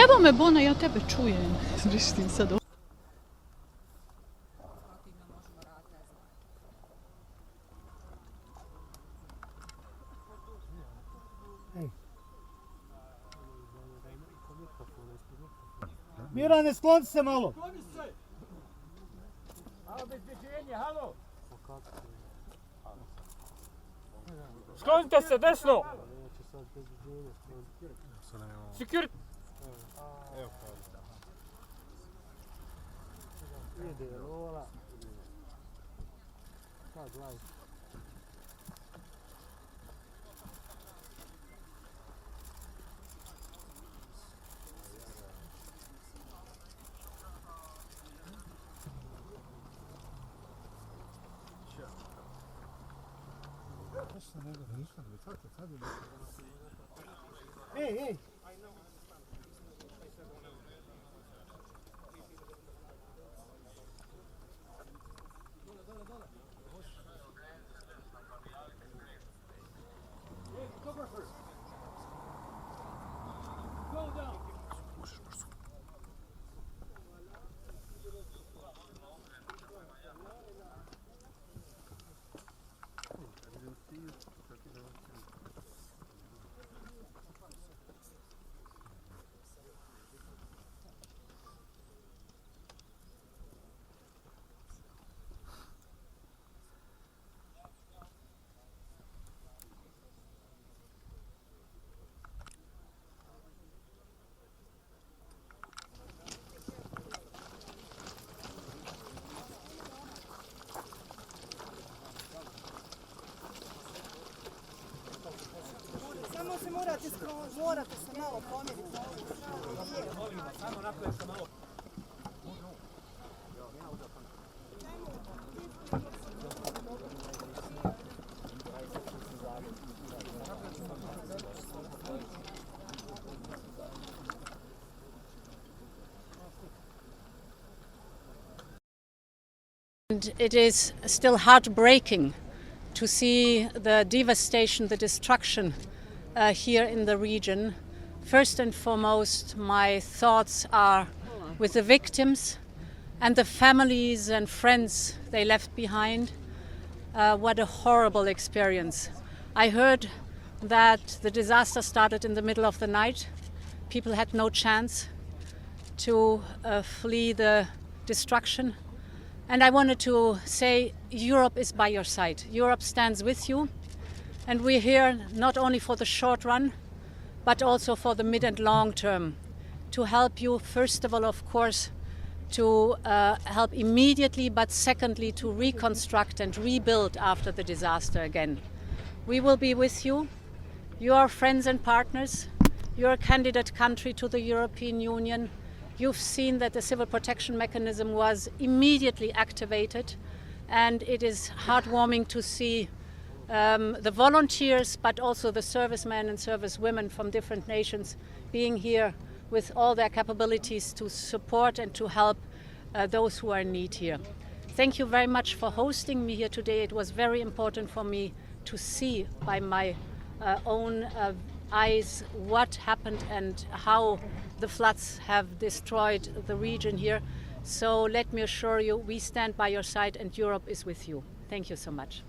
Evo me, Bona, ja tebe čujem. Zvištim sad. Mirane, skloni se malo. Sklonite se desno! Security! Ej, ej. Samo se morate se malo pomiriti. Samo napravite se malo. And it is still heartbreaking to see the devastation, the destruction here in the region. First and foremost, my thoughts are with the victims and the families and friends they left behind. What a horrible experience. I heard that the disaster started in the middle of the night. People had no chance to flee the destruction. And I wanted to say Europe is by your side. Europe stands with you. And we're here not only for the short run, but also for the mid and long term, to help you, first of all, of course, to help immediately, but secondly, to reconstruct and rebuild after the disaster again. We will be with you. You are friends and partners. You're a candidate country to the European Union. You've seen that the civil protection mechanism was immediately activated, and it is heartwarming to see the volunteers, but also the servicemen and servicewomen from different nations being here with all their capabilities to support and to help those who are in need here. Thank you very much for hosting me here today. It was very important for me to see by my own eyes what happened and how the floods have destroyed the region here. So let me assure you, we stand by your side and Europe is with you. Thank you so much.